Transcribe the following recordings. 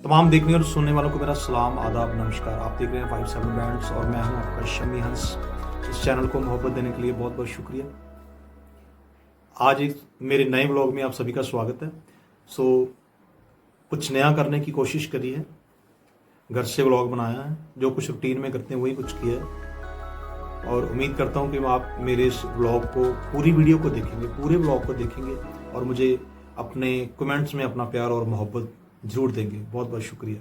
तमाम देखने और सुनने वालों को मेरा सलाम, आदाब, नमस्कार। आप देख रहे हैं 57 बैंड्स और मैं हूं आपका शमी हंस। इस चैनल को मोहब्बत देने के लिए बहुत बहुत शुक्रिया। आज एक मेरे नए व्लॉग में आप सभी का स्वागत है। कुछ नया करने की कोशिश करी है, घर से व्लॉग बनाया है, जो कुछ रूटीन में करते हैं वही कुछ किया है और उम्मीद करता हूं कि आप मेरे इस व्लॉग को, पूरी वीडियो को देखेंगे, पूरे व्लॉग को देखेंगे और मुझे अपने कमेंट्स में अपना प्यार और मोहब्बत जरूर देंगे। बहुत बहुत शुक्रिया।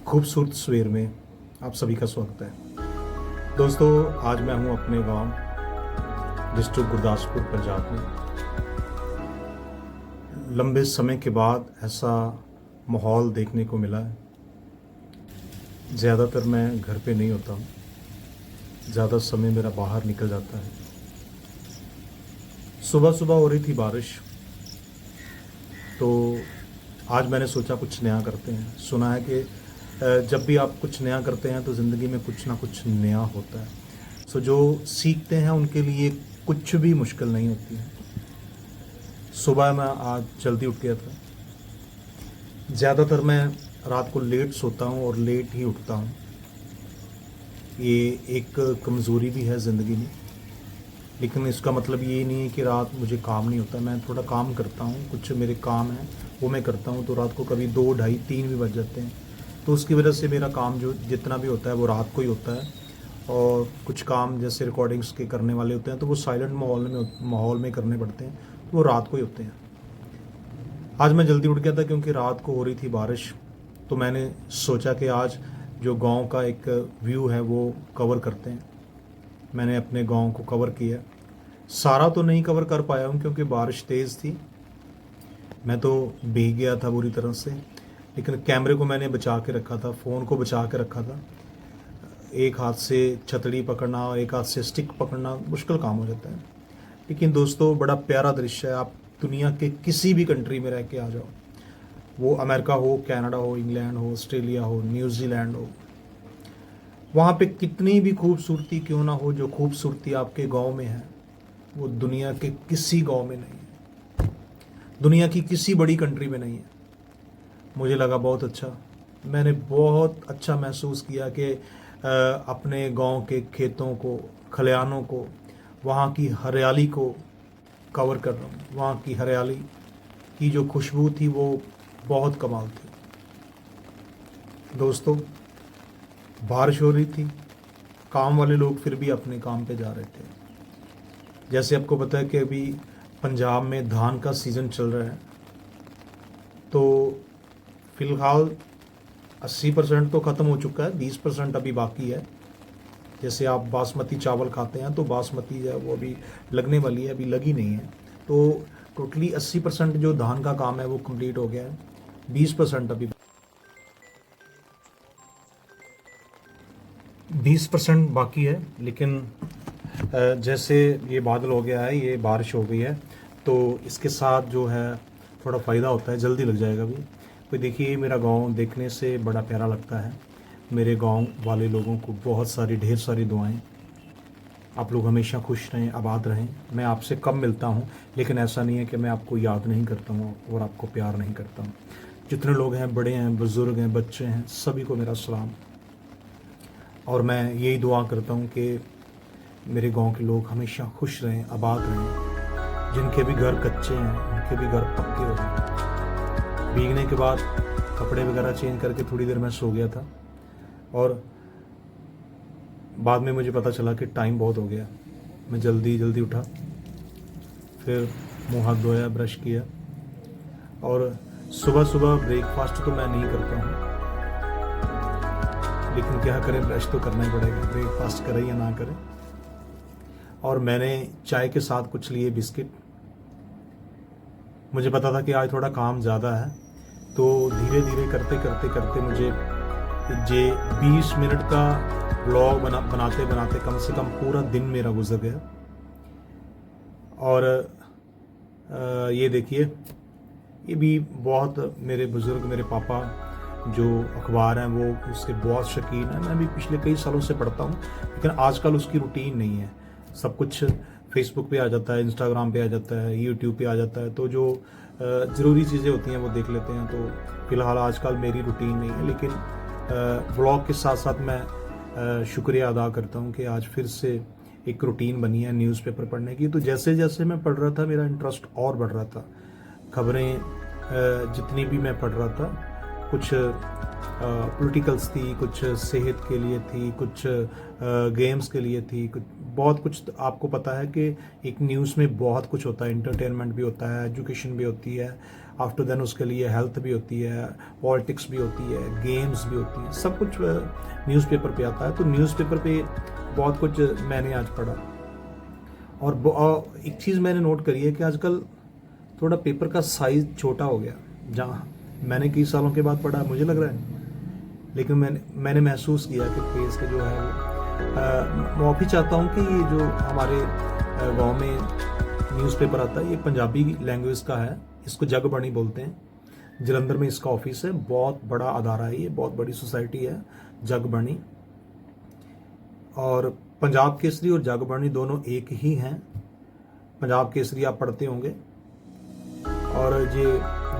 खूबसूरत सवेर में आप सभी का स्वागत है। दोस्तों, आज मैं हूं अपने गांव डिस्ट्रिक्ट गुरदासपुर पंजाब में। लंबे समय के बाद ऐसा माहौल देखने को मिला है। ज़्यादातर मैं घर पे नहीं होता हूं, ज़्यादा समय मेरा बाहर निकल जाता है। सुबह सुबह हो रही थी बारिश, तो आज मैंने सोचा कुछ नया करते हैं। सुना है कि जब भी आप कुछ नया करते हैं तो ज़िंदगी में कुछ ना कुछ नया होता है। जो सीखते हैं उनके लिए कुछ भी मुश्किल नहीं होती है। सुबह मैं आज जल्दी उठ गया था। ज़्यादातर मैं रात को लेट सोता हूँ और लेट ही उठता हूँ। ये एक कमज़ोरी भी है ज़िंदगी में, लेकिन इसका मतलब ये नहीं है कि रात मुझे काम नहीं होता। मैं थोड़ा काम करता हूँ, कुछ मेरे काम हैं वो मैं करता हूँ, तो रात को कभी 2, ढाई, 3 भी बज जाते हैं। तो उसकी वजह से मेरा काम जो जितना भी होता है वो रात को ही होता है। और कुछ काम जैसे रिकॉर्डिंग्स के करने वाले होते हैं तो वो साइलेंट माहौल में करने पड़ते हैं, तो वो रात को ही होते हैं। आज मैं जल्दी उठ गया था क्योंकि रात को हो रही थी बारिश, तो मैंने सोचा कि आज जो गांव का एक व्यू है वो कवर करते हैं। मैंने अपने गांव को कवर किया। सारा तो नहीं कवर कर पाया हूँ क्योंकि बारिश तेज़ थी, मैं तो भीग गया था बुरी तरह से। लेकिन कैमरे को मैंने बचा के रखा था, फ़ोन को बचा के रखा था। एक हाथ से छतरी पकड़ना और एक हाथ से स्टिक पकड़ना मुश्किल काम हो जाता है। लेकिन दोस्तों, बड़ा प्यारा दृश्य है। आप दुनिया के किसी भी कंट्री में रह के आ जाओ, वो अमेरिका हो, कनाडा हो, इंग्लैंड हो, ऑस्ट्रेलिया हो, न्यूजीलैंड हो, वहाँ पे कितनी भी खूबसूरती क्यों ना हो, जो खूबसूरती आपके गांव में है वो दुनिया के किसी गांव में नहीं है, दुनिया की किसी बड़ी कंट्री में नहीं है। मुझे लगा बहुत अच्छा, मैंने बहुत अच्छा महसूस किया कि अपने गांव के खेतों को, खलिहानों को, वहाँ की हरियाली को कवर कर रहा हूँ। वहाँ की हरियाली की जो खुशबू थी वो बहुत कमाल थी। दोस्तों, बारिश हो रही थी, काम वाले लोग फिर भी अपने काम पे जा रहे थे। जैसे आपको पता है कि अभी पंजाब में धान का सीज़न चल रहा है, तो फ़िलहाल 80% तो ख़त्म हो चुका है, 20% अभी बाकी है। जैसे आप बासमती चावल खाते हैं तो बासमती जो है वो अभी लगने वाली है, अभी लगी नहीं है। तो टोटली 80% जो धान का काम है वो कंप्लीट हो गया है, 20% अभी 20% बाकी है। लेकिन जैसे ये बादल हो गया है, ये बारिश हो गई है, तो इसके साथ जो है थोड़ा फ़ायदा होता है, जल्दी लग जाएगा अभी। कोई देखिए, मेरा गांव देखने से बड़ा प्यारा लगता है। मेरे गांव वाले लोगों को बहुत सारी ढेर सारी दुआएं। आप लोग हमेशा खुश रहें, आबाद रहें। मैं आपसे कम मिलता हूं, लेकिन ऐसा नहीं है कि मैं आपको याद नहीं करता हूं और आपको प्यार नहीं करता हूं। जितने लोग हैं, बड़े हैं, बुज़ुर्ग हैं, बच्चे हैं, सभी को मेरा सलाम। और मैं यही दुआ करता हूं कि मेरे गांव के लोग हमेशा खुश रहें, आबाद रहें। जिनके भी घर कच्चे हैं उनके भी घर पक्के हो जाएं। भीगने के बाद कपड़े वगैरह चेंज करके थोड़ी देर मैं सो गया था, और बाद में मुझे पता चला कि टाइम बहुत हो गया। मैं जल्दी जल्दी उठा, फिर मुंह हाथ धोया, ब्रश किया, और सुबह सुबह ब्रेकफास्ट तो मैं नहीं करता हूँ, लेकिन क्या करें, ब्रश तो करना ही पड़ेगा, ब्रेकफास्ट करें या ना करें। और मैंने चाय के साथ कुछ लिए बिस्किट। मुझे पता था कि आज थोड़ा काम ज़्यादा है, तो धीरे धीरे करते करते करते मुझे 20 मिनट का व्लॉग बनाते बनाते कम से कम पूरा दिन मेरा गुजर गया। और ये देखिए, ये भी बहुत मेरे बुज़ुर्ग, मेरे पापा जो अखबार हैं वो उसके बहुत शौकीन हैं। मैं भी पिछले कई सालों से पढ़ता हूँ, लेकिन आजकल उसकी रूटीन नहीं है। सब कुछ फेसबुक पे आ जाता है, इंस्टाग्राम पे आ जाता है, यूट्यूब पे आ जाता है, तो जो ज़रूरी चीज़ें होती हैं वो देख लेते हैं। तो फ़िलहाल आजकल मेरी रूटीन नहीं है, लेकिन व्लॉग के साथ साथ मैं शुक्रिया अदा करता हूँ कि आज फिर से एक रूटीन बनी है न्यूज़पेपर पढ़ने की। तो जैसे जैसे मैं पढ़ रहा था, मेरा इंटरेस्ट और बढ़ रहा था। खबरें जितनी भी मैं पढ़ रहा था, कुछ पॉलिटिकल्स थी, कुछ सेहत के लिए थी, कुछ गेम्स के लिए थी, कुछ बहुत कुछ। आपको पता है कि एक न्यूज़ में बहुत कुछ होता है, इंटरटेनमेंट भी होता है, एजुकेशन भी होती है, आफ्टर देन उसके लिए हेल्थ भी होती है, पॉलिटिक्स भी होती है, गेम्स भी होती है, सब कुछ न्यूज़पेपर पे आता है। तो न्यूज़पेपर पे बहुत कुछ मैंने आज पढ़ा। और एक चीज़ मैंने नोट करी है कि आजकल थोड़ा पेपर का साइज़ छोटा हो गया। जहाँ मैंने कई सालों के बाद पढ़ा, मुझे लग रहा है, लेकिन मैंने महसूस किया कि पेज का जो है वो मैं भी चाहता हूँ कि ये जो हमारे गांव में न्यूज़पेपर आता है, ये पंजाबी लैंग्वेज का है। इसको जगबाणी बोलते हैं। जलंधर में इसका ऑफिस है, बहुत बड़ा अदारा है, ये बहुत बड़ी सोसाइटी है जगबाणी। और पंजाब केसरी और जगबाणी दोनों एक ही हैं। पंजाब केसरी आप पढ़ते होंगे, और ये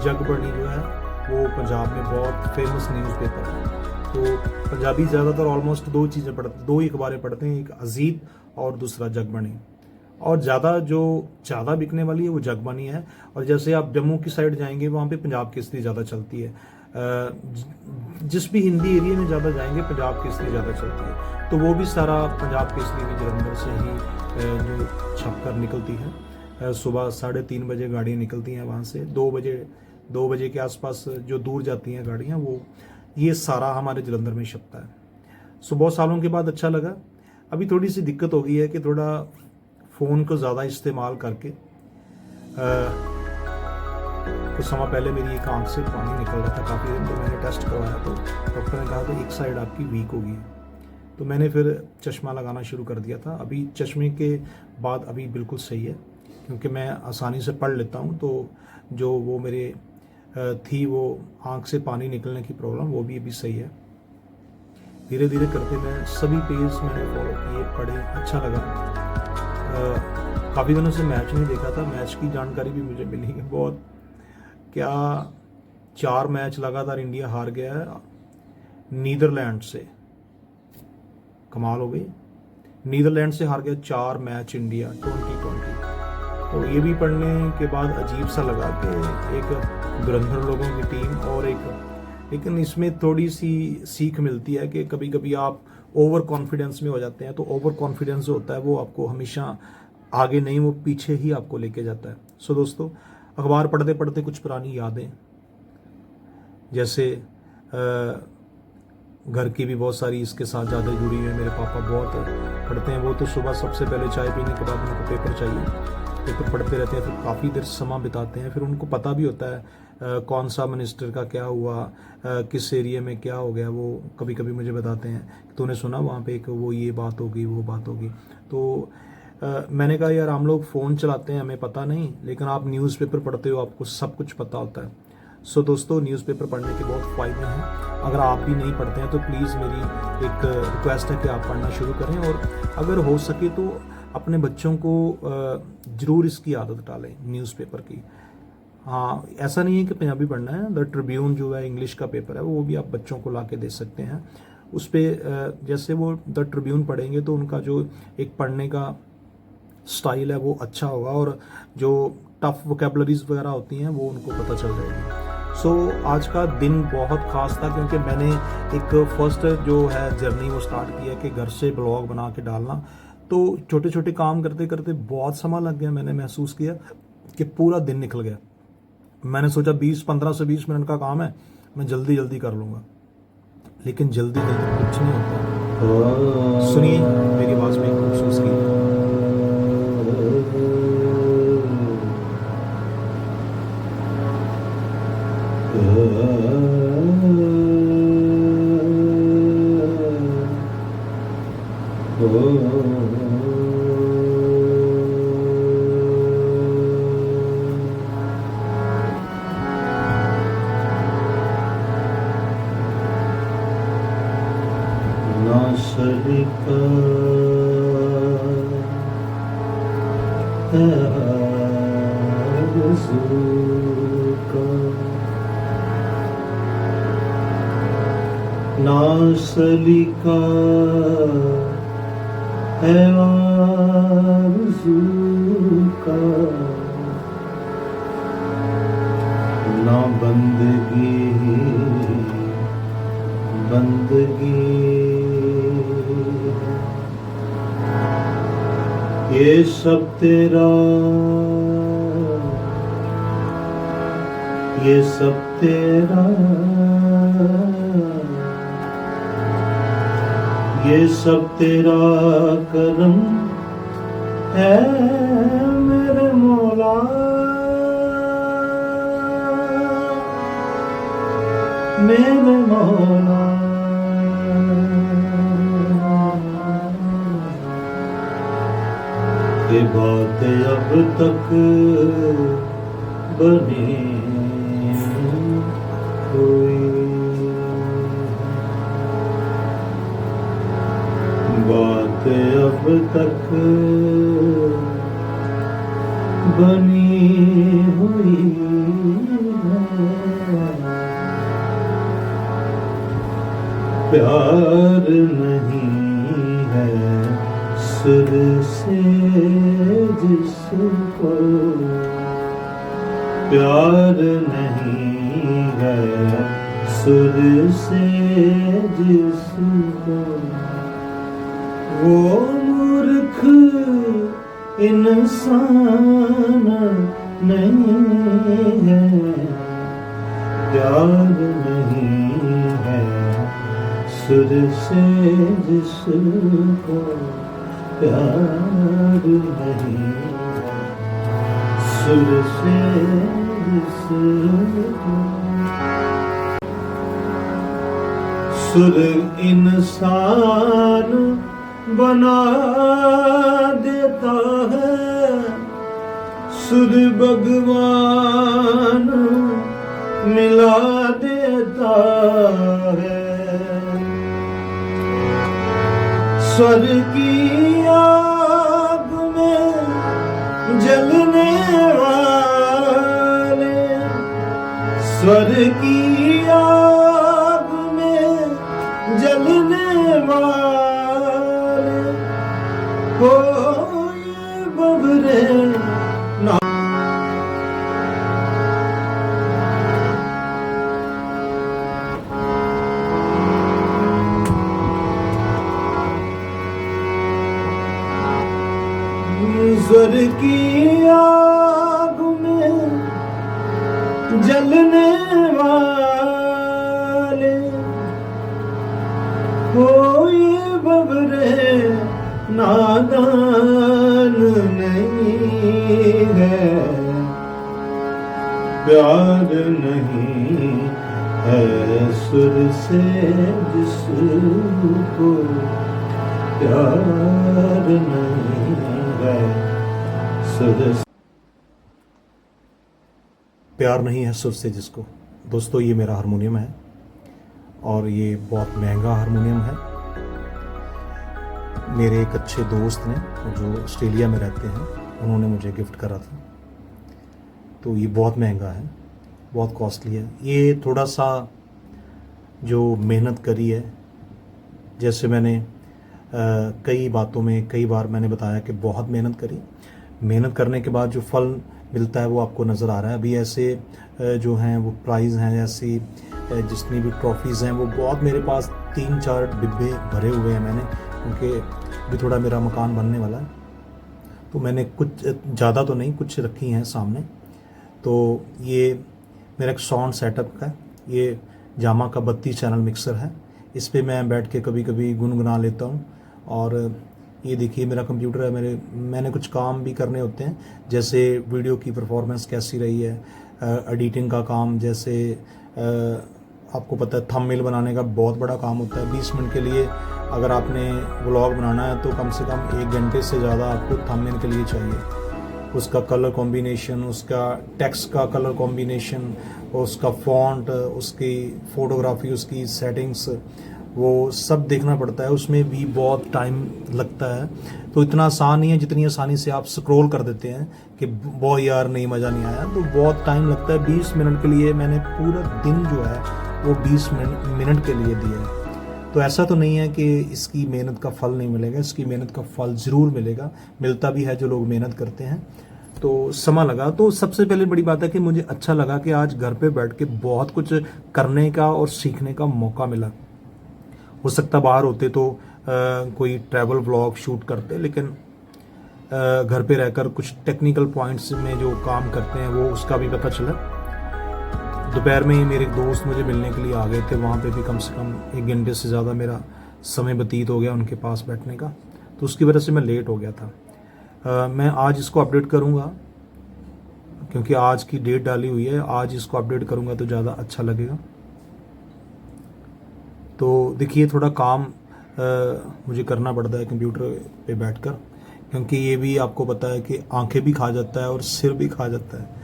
जगबाणी जो है वो पंजाब में बहुत फेमस न्यूज़पेपर है। तो पंजाबी ज़्यादातर ऑलमोस्ट दो चीज़ें पढ़ते, दो ही अखबारें पढ़ते हैं, एक अजीत और दूसरा जगबाणी। और ज़्यादा बिकने वाली है वो जगबाणी है। और जैसे आप जम्मू की साइड जाएंगे, वहाँ पे पंजाब केसरी ज़्यादा चलती है। जिस भी हिंदी एरिया में ज़्यादा जाएंगे, पंजाब केसरी ज़्यादा चलती है। तो वो भी सारा पंजाब केसरी भी जलंधर से ही जो छप कर निकलती है। सुबह 3:30 बजे गाड़ियाँ निकलती हैं वहाँ से। 2 बजे के आसपास जो दूर जाती हैं गाड़ियाँ, वो ये सारा हमारे जलंधर में छपता है। सो बहुत सालों के बाद अच्छा लगा। अभी थोड़ी सी दिक्कत हो गई है कि थोड़ा फ़ोन को ज़्यादा इस्तेमाल करके कुछ समय पहले मेरी एक आंख से पानी निकल रहा था काफ़ी दिन। तो मैंने टेस्ट करवाया, तो डॉक्टर ने कहा कि एक साइड आपकी वीक हो गई है। तो मैंने फिर चश्मा लगाना शुरू कर दिया था। अभी चश्मे के बाद अभी बिल्कुल सही है, क्योंकि मैं आसानी से पढ़ लेता हूँ। तो जो वो मेरे थी वो आंख से पानी निकलने की प्रॉब्लम, वो भी अभी सही है। धीरे धीरे करते मैं सभी पेज मैंने फॉलो किए, पढ़े, अच्छा लगा। काफ़ी दिनों से मैच नहीं देखा था, मैच की जानकारी भी मुझे मिली है बहुत। क्या 4 मैच लगातार इंडिया हार गया है नीदरलैंड से, कमाल हो गई। नीदरलैंड से हार गया 4 मैच इंडिया 2020। तो ये भी पढ़ने के बाद अजीब सा लगा कि एक धुरंधर लोगों की टीम और लेकिन इसमें थोड़ी सी सीख मिलती है कि कभी कभी आप ओवर कॉन्फिडेंस में हो जाते हैं। तो ओवर कॉन्फिडेंस जो होता है वो आपको हमेशा आगे नहीं, वो पीछे ही आपको लेके जाता है। सो दोस्तों, अखबार पढ़ते पढ़ते कुछ पुरानी यादें, जैसे घर की भी बहुत सारी इसके साथ ज़्यादा जुड़ी हुई है। मेरे पापा बहुत पढ़ते हैं, वो तो सुबह सबसे पहले चाय पीने के बाद उनको पेपर चाहिए, पेपर पढ़ते रहते हैं, फिर काफ़ी देर समा बिताते हैं। फिर उनको पता भी होता है कौन सा मिनिस्टर का क्या हुआ, किस एरिया में क्या हो गया। वो कभी कभी मुझे बताते हैं कि तूने सुना वहाँ पे एक वो ये बात होगी, वो बात होगी। तो मैंने कहा यार, हम लोग फ़ोन चलाते हैं, हमें पता नहीं, लेकिन आप न्यूज़पेपर पढ़ते हो, आपको सब कुछ पता होता है। सो दोस्तों, न्यूज़पेपर पढ़ने के बहुत फ़ायदे हैं। अगर आप भी नहीं पढ़ते हैं तो प्लीज़ मेरी एक रिक्वेस्ट है कि आप पढ़ना शुरू करें, और अगर हो सके तो अपने बच्चों को ज़रूर इसकी आदत डालें न्यूज़पेपर की। हाँ, ऐसा नहीं है कि पंजाबी पढ़ना है। द ट्रिब्यून जो है इंग्लिश का पेपर है, वो भी आप बच्चों को ला के दे सकते हैं। उस पर जैसे वो द ट्रिब्यून पढ़ेंगे तो उनका जो एक पढ़ने का स्टाइल है वो अच्छा होगा, और जो टफ वोकेबलरीज वगैरह होती हैं वो उनको पता चल जाएगी। सो आज का दिन बहुत ख़ास था, क्योंकि मैंने एक फर्स्ट जो है जर्नी वो स्टार्ट किया कि घर से ब्लॉग बना के डालना। तो छोटे छोटे काम करते करते बहुत समय लग गया। मैंने महसूस किया कि पूरा दिन निकल गया। मैंने सोचा 15 से 20 मिनट का काम है, मैं जल्दी जल्दी कर लूँगा, लेकिन जल्दी जल्दी कुछ नहीं होता। सुनिए मेरी आवाज़ में खूबसूरत गीत। सलिका ना सलिका है आरज़ू का, ना बंदगी बंदगी, ये सब तेरा, ये सब तेरा, ये सब तेरा करम है मेरे मौला, मेरे मौला। ये बात अब तक बनी हुई, बात अब तक बनी हुई है। प्यार नहीं है सुर से जिसको, प्यार नहीं है सुर से जिसको, वो मूर्ख इंसान नहीं है। प्यार नहीं है सुर से जिसको, प्यार नहीं है सुर से जिसको। सुर इंसान बना देता है, सुर भगवान मिला देता है। स्वर की आग में जलने वाले, स्वर की आग में जलने वाले हो ये बबरे ना। स्वर की आग में जलने वाले हो ये बबरे नादान नहीं है। प्यार नहीं है सुर से जिसको, प्यार नहीं है सुर से, प्यार नहीं है सुर से जिसको, दोस्तों ये मेरा हारमोनियम है और ये बहुत महंगा हारमोनियम है। मेरे एक अच्छे दोस्त ने जो ऑस्ट्रेलिया में रहते हैं उन्होंने मुझे गिफ्ट करा था। तो ये बहुत महंगा है, बहुत कॉस्टली है। ये थोड़ा सा जो मेहनत करी है, जैसे मैंने कई बातों में कई बार मैंने बताया कि बहुत मेहनत करी, मेहनत करने के बाद जो फल मिलता है वो आपको नज़र आ रहा है। अभी ऐसे जो हैं वो प्राइज़ हैं, ऐसी जितनी भी ट्रॉफीज़ हैं वो बहुत मेरे पास 3-4 डिब्बे भरे हुए हैं मैंने, क्योंकि अभी थोड़ा मेरा मकान बनने वाला है। तो मैंने कुछ ज़्यादा तो नहीं, कुछ रखी हैं सामने। तो ये मेरा एक साउंड सेटअप है, ये जामा का 32 चैनल मिक्सर है। इस पे मैं बैठ के कभी कभी गुनगुना लेता हूँ। और ये देखिए मेरा कंप्यूटर है, मैंने कुछ काम भी करने होते हैं, जैसे वीडियो की परफॉर्मेंस कैसी रही है, एडिटिंग का काम, जैसे आपको पता है थंबनेल बनाने का बहुत बड़ा काम होता है। 20 मिनट के लिए अगर आपने व्लॉग बनाना है तो कम से कम 1 घंटे से ज़्यादा आपको थंबनेल के लिए चाहिए। उसका कलर कॉम्बिनेशन, उसका टेक्स्ट का कलर कॉम्बिनेशन, उसका फॉन्ट, उसकी फ़ोटोग्राफी, उसकी सेटिंग्स, वो सब देखना पड़ता है। उसमें भी बहुत टाइम लगता है। तो इतना आसान नहीं है जितनी आसानी से आप स्क्रॉल कर देते हैं कि वो यार नहीं, मज़ा नहीं आया। तो बहुत टाइम लगता है। 20 मिनट के लिए मैंने पूरा दिन जो है वो 20 मिनट के लिए दिया है। तो ऐसा तो नहीं है कि इसकी मेहनत का फल नहीं मिलेगा, इसकी मेहनत का फल ज़रूर मिलेगा, मिलता भी है जो लोग मेहनत करते हैं। तो समय लगा। तो सबसे पहले बड़ी बात है कि मुझे अच्छा लगा कि आज घर पे बैठ के बहुत कुछ करने का और सीखने का मौका मिला। हो सकता बाहर होते तो कोई ट्रैवल व्लॉग शूट करते, लेकिन घर पे रहकर कुछ टेक्निकल पॉइंट्स में जो काम करते हैं वो उसका भी पता चला। दोपहर में ही मेरे दोस्त मुझे मिलने के लिए आ गए थे, वहाँ पे भी कम से कम 1 घंटे से ज़्यादा मेरा समय व्यतीत हो गया उनके पास बैठने का। तो उसकी वजह से मैं लेट हो गया था। मैं आज इसको अपडेट करूँगा क्योंकि आज की डेट डाली हुई है, आज इसको अपडेट करूँगा तो ज़्यादा अच्छा लगेगा। तो देखिए थोड़ा काम मुझे करना पड़ता है कंप्यूटर पे बैठकर, क्योंकि ये भी आपको पता है कि आंखें भी खा जाता है और सिर भी खा जाता है,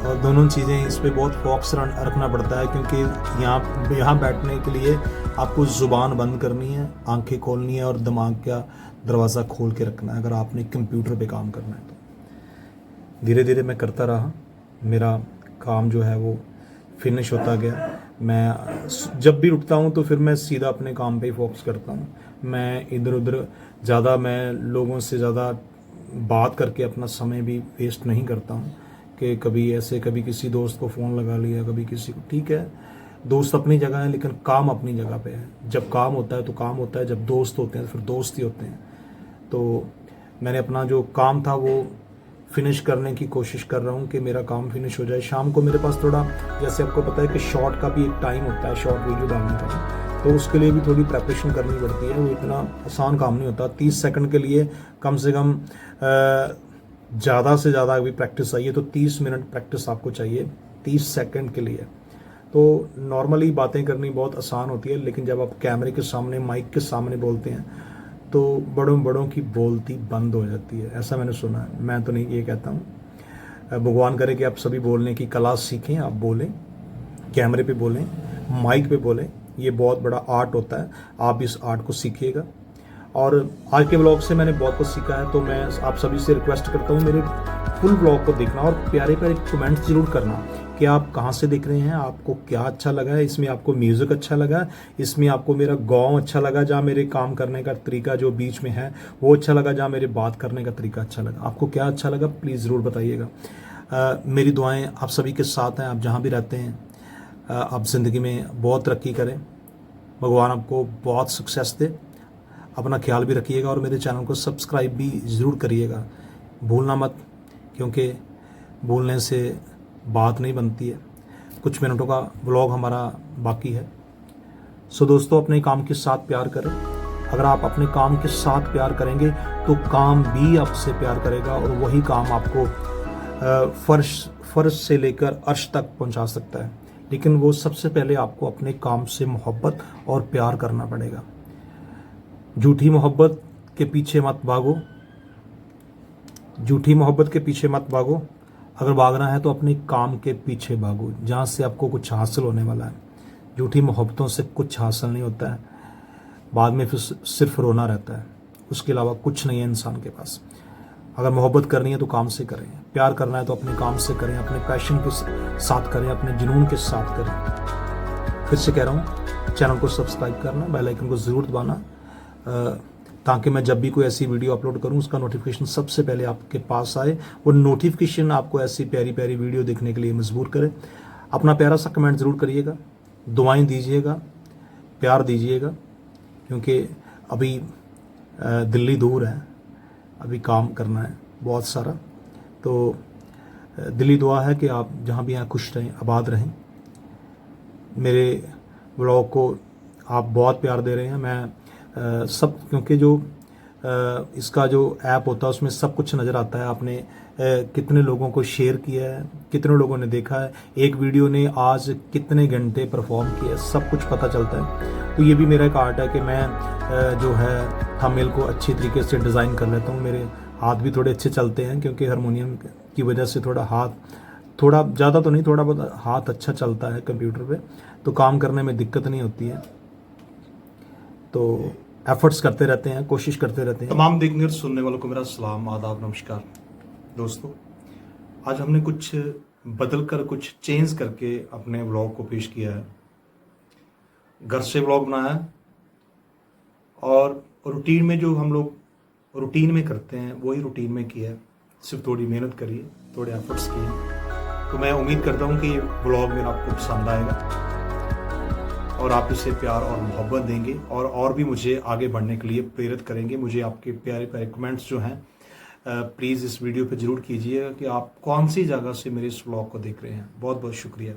और दोनों चीज़ें इस पे बहुत फोकस रखना पड़ता है। क्योंकि यहाँ बैठने के लिए आपको ज़ुबान बंद करनी है, आंखें खोलनी है और दिमाग का दरवाज़ा खोल के रखना है अगर आपने कंप्यूटर पे काम करना है। तो धीरे धीरे मैं करता रहा, मेरा काम जो है वो फिनिश होता गया। मैं जब भी उठता हूँ तो फिर मैं सीधा अपने काम पे ही फोकस करता हूँ। मैं इधर उधर ज़्यादा, मैं लोगों से ज़्यादा बात करके अपना समय भी वेस्ट नहीं करता हूँ कि कभी किसी दोस्त को फ़ोन लगा लिया, कभी किसी को। ठीक है, दोस्त अपनी जगह है, लेकिन काम अपनी जगह पे है। जब काम होता है तो काम होता है, जब दोस्त होते हैं तो फिर दोस्त ही होते हैं। तो मैंने अपना जो काम था वो फिनिश करने की कोशिश कर रहा हूँ कि मेरा काम फिनिश हो जाए। शाम को मेरे पास थोड़ा, जैसे आपको पता है कि शॉर्ट का भी एक टाइम होता है, शॉर्ट वीडियो डालने का, तो उसके लिए भी थोड़ी प्रेपरेशन करनी पड़ती है। वो इतना आसान काम नहीं होता। 30 सेकंड के लिए कम से कम ज़्यादा से ज़्यादा अभी प्रैक्टिस चाहिए, तो 30 मिनट प्रैक्टिस आपको चाहिए 30 सेकंड के लिए। तो नॉर्मली बातें करनी बहुत आसान होती है, लेकिन जब आप कैमरे के सामने, माइक के सामने बोलते हैं तो बड़ों की बोलती बंद हो जाती है, ऐसा मैंने सुना है। मैं तो नहीं ये कहता हूँ। भगवान करे कि आप सभी बोलने की कला सीखें, आप बोलें, कैमरे पे बोलें, माइक पे बोलें। ये बहुत बड़ा आर्ट होता है, आप इस आर्ट को सीखिएगा। और आज के ब्लॉग से मैंने बहुत कुछ सीखा है। तो मैं आप सभी से रिक्वेस्ट करता हूँ मेरे फुल ब्लॉग को देखना और प्यारे प्यारे कमेंट्स जरूर करना कि आप कहाँ से देख रहे हैं, आपको क्या अच्छा लगा है, इसमें आपको म्यूज़िक अच्छा लगा, इसमें आपको मेरा गाँव अच्छा लगा, जहाँ मेरे काम करने का तरीका जो बीच में है वो अच्छा लगा, जहाँ मेरे बात करने का तरीका अच्छा लगा। आपको क्या अच्छा लगा प्लीज़ ज़रूर बताइएगा। मेरी दुआएं आप सभी के साथ हैं, आप जहाँ भी रहते हैं। आप ज़िंदगी में बहुत तरक्की करें, भगवान आपको बहुत सक्सेस दे। अपना ख्याल भी रखिएगा और मेरे चैनल को सब्सक्राइब भी ज़रूर करिएगा, भूलना मत, क्योंकि भूलने से बात नहीं बनती है। कुछ मिनटों का व्लॉग हमारा बाकी है। सो दोस्तों, अपने काम के साथ प्यार करें। अगर आप अपने काम के साथ प्यार करेंगे तो काम भी आपसे प्यार करेगा, और वही काम आपको फर्श से लेकर अर्श तक पहुंचा सकता है। लेकिन वो सबसे पहले आपको अपने काम से मोहब्बत और प्यार करना पड़ेगा। झूठी मोहब्बत के पीछे मत भागो, झूठी मोहब्बत के पीछे मत भागो। अगर भागना है तो अपने काम के पीछे भागो, जहाँ से आपको कुछ हासिल होने वाला है। झूठी मोहब्बतों से कुछ हासिल नहीं होता है, बाद में फिर सिर्फ रोना रहता है, उसके अलावा कुछ नहीं है इंसान के पास। अगर मोहब्बत करनी है तो काम से करें, प्यार करना है तो अपने काम से करें, अपने पैशन के साथ करें, अपने जुनून के साथ करें। फिर से कह रहा हूँ, चैनल को सब्सक्राइब करना, बेल आइकन को ज़रूर दबाना, ताकि मैं जब भी कोई ऐसी वीडियो अपलोड करूं उसका नोटिफिकेशन सबसे पहले आपके पास आए। वो नोटिफिकेशन आपको ऐसी प्यारी प्यारी वीडियो देखने के लिए मजबूर करे। अपना प्यारा सा कमेंट ज़रूर करिएगा, दुआएं दीजिएगा, प्यार दीजिएगा, क्योंकि अभी दिल्ली दूर है, अभी काम करना है बहुत सारा। तो दिली दुआ है कि आप जहाँ भी हैं खुश रहें, आबाद रहें। मेरे व्लॉग को आप बहुत प्यार दे रहे हैं। मैं सब, क्योंकि जो इसका जो ऐप होता है उसमें सब कुछ नज़र आता है। आपने कितने लोगों को शेयर किया है, कितने लोगों ने देखा है, एक वीडियो ने आज कितने घंटे परफॉर्म किया है, सब कुछ पता चलता है। तो ये भी मेरा एक आर्ट है कि मैं जो है थंबनेल को अच्छी तरीके से डिज़ाइन कर लेता हूँ। मेरे हाथ भी थोड़े अच्छे चलते हैं, क्योंकि हारमोनियम की वजह से थोड़ा हाथ, थोड़ा ज़्यादा तो नहीं, थोड़ा बहुत हाथ अच्छा चलता है कंप्यूटर पे, तो काम करने में दिक्कत नहीं होती है। तो एफर्ट्स करते रहते हैं, कोशिश करते रहते हैं। तमाम देखने और सुनने वालों को मेरा सलाम, आदाब, नमस्कार। दोस्तों, आज हमने कुछ बदल कर, कुछ चेंज करके अपने व्लॉग को पेश किया है। घर से व्लॉग बनाया है और रूटीन में जो हम लोग रूटीन में करते हैं वही रूटीन में किया है। सिर्फ थोड़ी मेहनत करिए, थोड़े एफर्ट्स किए, तो मैं उम्मीद करता हूँ कि ये व्लॉग मेरा आपको पसंद आएगा और आप इसे प्यार और मोहब्बत देंगे और भी मुझे आगे बढ़ने के लिए प्रेरित करेंगे। मुझे आपके प्यारे प्यारे कमेंट्स जो हैं प्लीज़ इस वीडियो पे ज़रूर कीजिएगा कि आप कौन सी जगह से मेरे इस व्लॉग को देख रहे हैं। बहुत बहुत शुक्रिया।